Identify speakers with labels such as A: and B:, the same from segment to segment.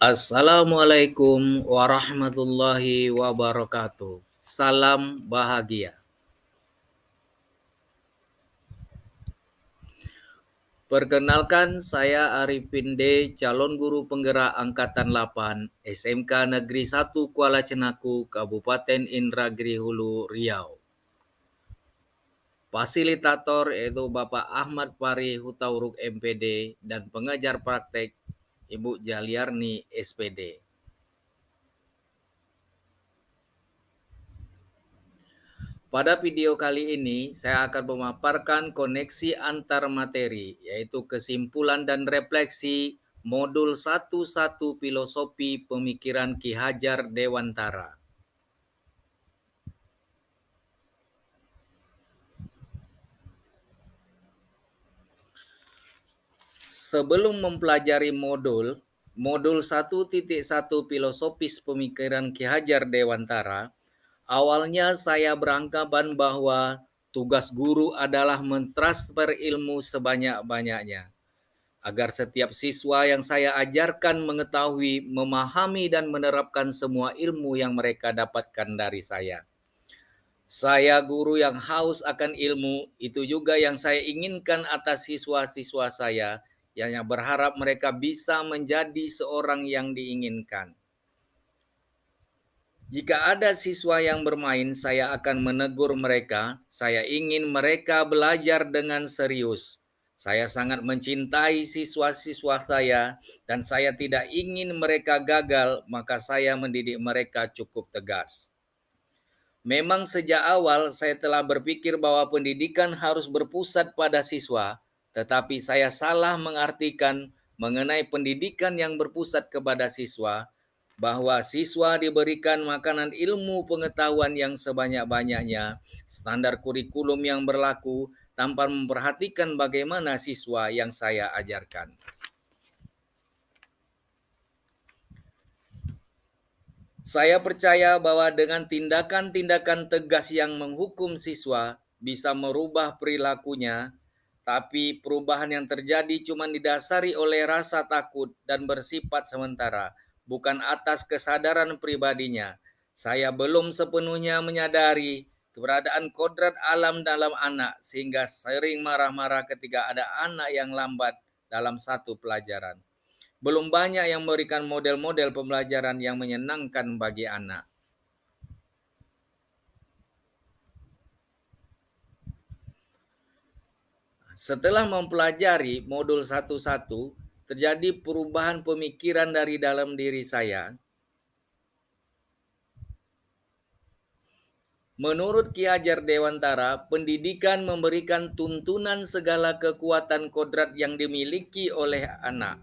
A: Assalamualaikum warahmatullahi wabarakatuh. Salam bahagia. Perkenalkan, saya Arifin D, calon guru penggerak Angkatan 8 SMK Negeri 1 Kuala Cenaku, Kabupaten Indragiri Hulu, Riau. Fasilitator yaitu Bapak Ahmad Pari Hutauruk MPD dan pengajar praktek Ibu Jaliarni SPD. Pada video kali ini, saya akan memaparkan koneksi antar materi, yaitu kesimpulan dan refleksi modul 1.1 Filosofi Pemikiran Ki Hajar Dewantara. Sebelum mempelajari modul 1.1 Filosofis Pemikiran Ki Hajar Dewantara, awalnya saya beranggapan bahwa tugas guru adalah mentransfer ilmu sebanyak-banyaknya, agar setiap siswa yang saya ajarkan mengetahui, memahami, dan menerapkan semua ilmu yang mereka dapatkan dari saya. Saya guru yang haus akan ilmu, itu juga yang saya inginkan atas siswa-siswa saya, yang berharap mereka bisa menjadi seorang yang diinginkan. Jika ada siswa yang bermain, saya akan menegur mereka. Saya ingin mereka belajar dengan serius. Saya sangat mencintai siswa-siswa saya dan saya tidak ingin mereka gagal, maka saya mendidik mereka cukup tegas. Memang sejak awal saya telah berpikir bahwa pendidikan harus berpusat pada siswa, tetapi saya salah mengartikan mengenai pendidikan yang berpusat kepada siswa, bahwa siswa diberikan makanan ilmu pengetahuan yang sebanyak-banyaknya, standar kurikulum yang berlaku, tanpa memperhatikan bagaimana siswa yang saya ajarkan. Saya percaya bahwa dengan tindakan-tindakan tegas yang menghukum siswa bisa merubah perilakunya, tapi perubahan yang terjadi cuma didasari oleh rasa takut dan bersifat sementara, bukan atas kesadaran pribadinya. Saya belum sepenuhnya menyadari keberadaan kodrat alam dalam anak, sehingga sering marah-marah ketika ada anak yang lambat dalam satu pelajaran. Belum banyak yang memberikan model-model pembelajaran yang menyenangkan bagi anak. Setelah mempelajari modul 1.1, terjadi perubahan pemikiran dari dalam diri saya. Menurut Ki Hajar Dewantara, pendidikan memberikan tuntunan segala kekuatan kodrat yang dimiliki oleh anak,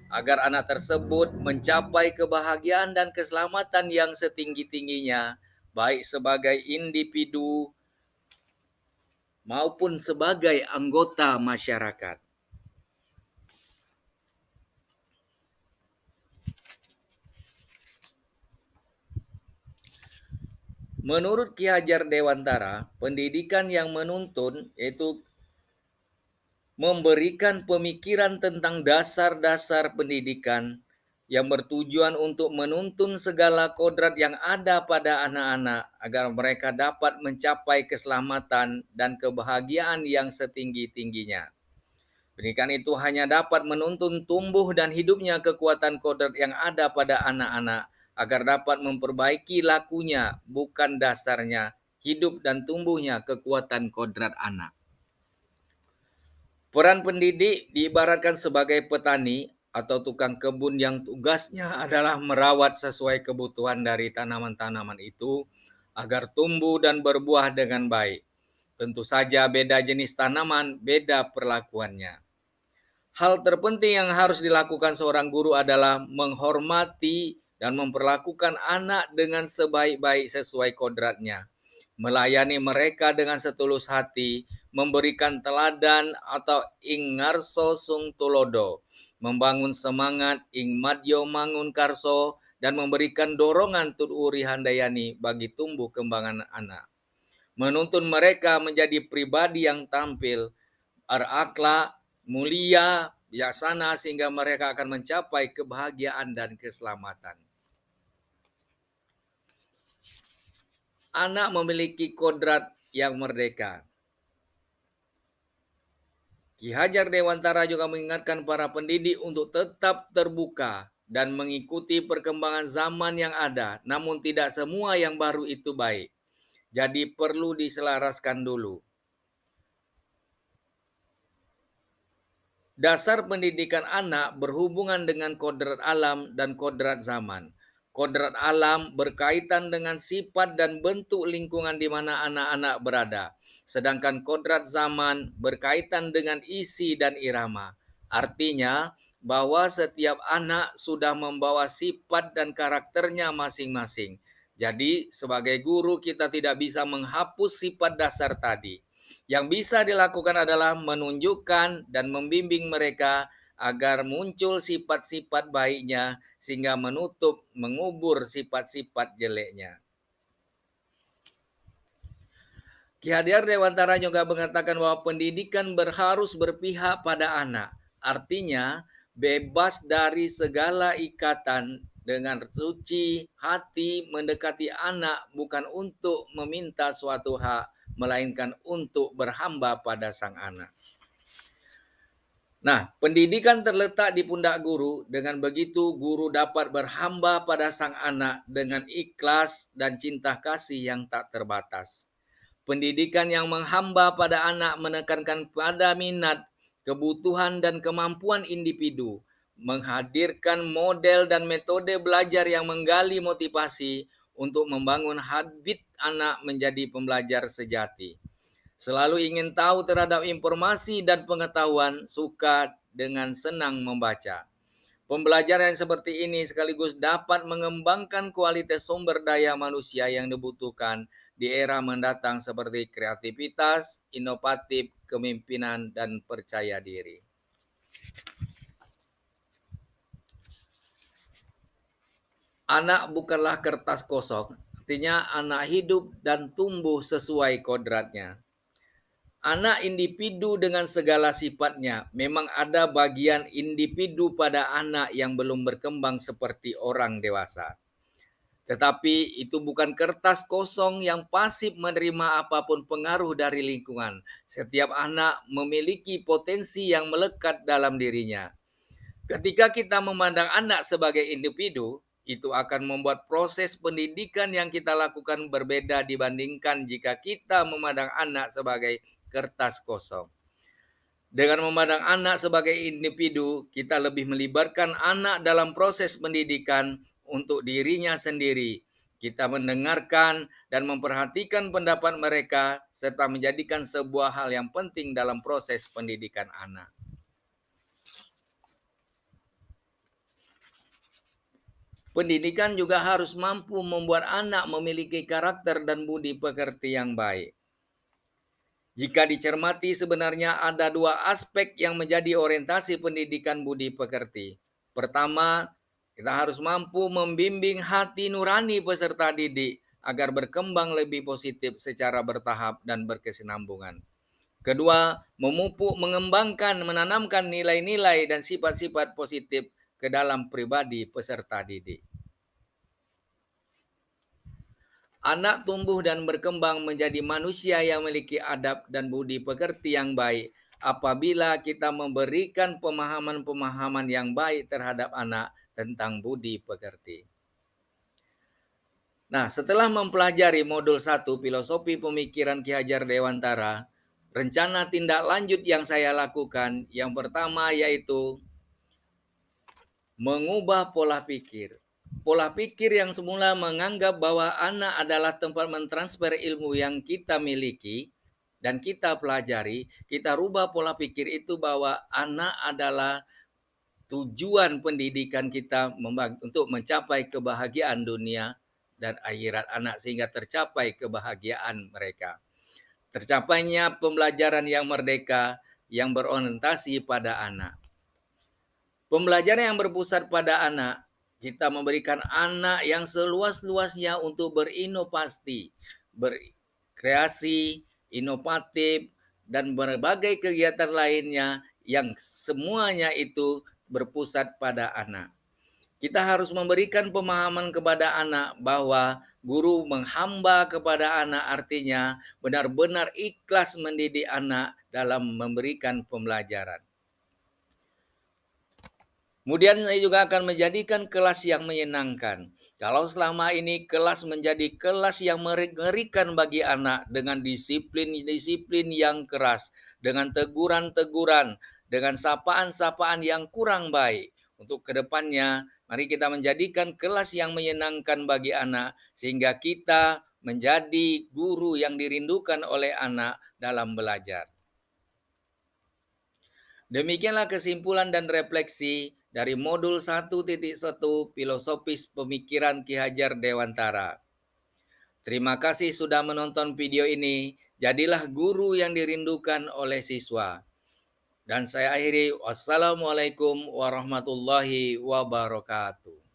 A: agar anak tersebut mencapai kebahagiaan dan keselamatan yang setinggi-tingginya, baik sebagai individu maupun sebagai anggota masyarakat. Menurut Ki Hajar Dewantara, pendidikan yang menuntun yaitu memberikan pemikiran tentang dasar-dasar pendidikan yang bertujuan untuk menuntun segala kodrat yang ada pada anak-anak agar mereka dapat mencapai keselamatan dan kebahagiaan yang setinggi-tingginya. Pendidikan itu hanya dapat menuntun tumbuh dan hidupnya kekuatan kodrat yang ada pada anak-anak agar dapat memperbaiki lakunya, bukan dasarnya hidup dan tumbuhnya kekuatan kodrat anak. Peran pendidik diibaratkan sebagai petani atau tukang kebun yang tugasnya adalah merawat sesuai kebutuhan dari tanaman-tanaman itu agar tumbuh dan berbuah dengan baik. Tentu saja beda jenis tanaman, beda perlakuannya. Hal terpenting yang harus dilakukan seorang guru adalah menghormati dan memperlakukan anak dengan sebaik-baik sesuai kodratnya, melayani mereka dengan setulus hati, memberikan teladan atau ing ngarso sung tulodo, membangun semangat ing madyo mangun karso, dan memberikan dorongan tut uri handayani bagi tumbuh kembangan anak. Menuntun mereka menjadi pribadi yang tampil, berakhlak, mulia, bijaksana sehingga mereka akan mencapai kebahagiaan dan keselamatan. Anak memiliki kodrat yang merdeka. Ki Hajar Dewantara juga mengingatkan para pendidik untuk tetap terbuka dan mengikuti perkembangan zaman yang ada, namun tidak semua yang baru itu baik. Jadi perlu diselaraskan dulu. Dasar pendidikan anak berhubungan dengan kodrat alam dan kodrat zaman. Kodrat alam berkaitan dengan sifat dan bentuk lingkungan di mana anak-anak berada. Sedangkan kodrat zaman berkaitan dengan isi dan irama. Artinya bahwa setiap anak sudah membawa sifat dan karakternya masing-masing. Jadi sebagai guru kita tidak bisa menghapus sifat dasar tadi. Yang bisa dilakukan adalah menunjukkan dan membimbing mereka agar muncul sifat-sifat baiknya sehingga mengubur sifat-sifat jeleknya. Ki Hajar Dewantara juga mengatakan bahwa pendidikan harus berpihak pada anak. Artinya bebas dari segala ikatan, dengan suci hati mendekati anak bukan untuk meminta suatu hak, melainkan untuk berhamba pada sang anak. Nah, pendidikan terletak di pundak guru. Dengan begitu, guru dapat berhamba pada sang anak dengan ikhlas dan cinta kasih yang tak terbatas. Pendidikan yang menghamba pada anak menekankan pada minat, kebutuhan, dan kemampuan individu, menghadirkan model dan metode belajar yang menggali motivasi untuk membangun habit anak menjadi pembelajar sejati. Selalu ingin tahu terhadap informasi dan pengetahuan, suka dengan senang membaca. Pembelajaran seperti ini sekaligus dapat mengembangkan kualitas sumber daya manusia yang dibutuhkan di era mendatang seperti kreativitas, inovatif, kepemimpinan, dan percaya diri. Anak bukanlah kertas kosong, artinya anak hidup dan tumbuh sesuai kodratnya. Anak individu dengan segala sifatnya, memang ada bagian individu pada anak yang belum berkembang seperti orang dewasa. Tetapi itu bukan kertas kosong yang pasif menerima apapun pengaruh dari lingkungan. Setiap anak memiliki potensi yang melekat dalam dirinya. Ketika kita memandang anak sebagai individu, itu akan membuat proses pendidikan yang kita lakukan berbeda dibandingkan jika kita memandang anak sebagai kertas kosong. Dengan memandang anak sebagai individu, kita lebih melibatkan anak dalam proses pendidikan untuk dirinya sendiri. Kita mendengarkan dan memperhatikan pendapat mereka serta menjadikan sebuah hal yang penting dalam proses pendidikan anak. Pendidikan juga harus mampu membuat anak memiliki karakter dan budi pekerti yang baik. Jika dicermati, sebenarnya ada dua aspek yang menjadi orientasi pendidikan budi pekerti. Pertama, kita harus mampu membimbing hati nurani peserta didik agar berkembang lebih positif secara bertahap dan berkesinambungan. Kedua, memupuk, mengembangkan, menanamkan nilai-nilai dan sifat-sifat positif ke dalam pribadi peserta didik. Anak tumbuh dan berkembang menjadi manusia yang memiliki adab dan budi pekerti yang baik apabila kita memberikan pemahaman-pemahaman yang baik terhadap anak tentang budi pekerti. Nah, setelah mempelajari modul 1 filosofi pemikiran Ki Hajar Dewantara, rencana tindak lanjut yang saya lakukan yang pertama yaitu mengubah pola pikir. Pola pikir yang semula menganggap bahwa anak adalah tempat mentransfer ilmu yang kita miliki dan kita pelajari, kita rubah pola pikir itu bahwa anak adalah tujuan pendidikan kita untuk mencapai kebahagiaan dunia dan akhirat anak sehingga tercapai kebahagiaan mereka. Tercapainya pembelajaran yang merdeka yang berorientasi pada anak. Pembelajaran yang berpusat pada anak, kita memberikan anak yang seluas-luasnya untuk berinovasi, berkreasi, inovatif, dan berbagai kegiatan lainnya yang semuanya itu berpusat pada anak. Kita harus memberikan pemahaman kepada anak bahwa guru menghamba kepada anak artinya benar-benar ikhlas mendidik anak dalam memberikan pembelajaran. Kemudian saya juga akan menjadikan kelas yang menyenangkan. Kalau selama ini kelas menjadi kelas yang mengerikan bagi anak dengan disiplin-disiplin yang keras, dengan teguran-teguran, dengan sapaan-sapaan yang kurang baik. Untuk kedepannya, mari kita menjadikan kelas yang menyenangkan bagi anak, sehingga kita menjadi guru yang dirindukan oleh anak dalam belajar. Demikianlah kesimpulan dan refleksi dari modul 1.1 Filosofis Pemikiran Ki Hajar Dewantara. Terima kasih sudah menonton video ini. Jadilah guru yang dirindukan oleh siswa. Dan saya akhiri, wassalamualaikum warahmatullahi wabarakatuh.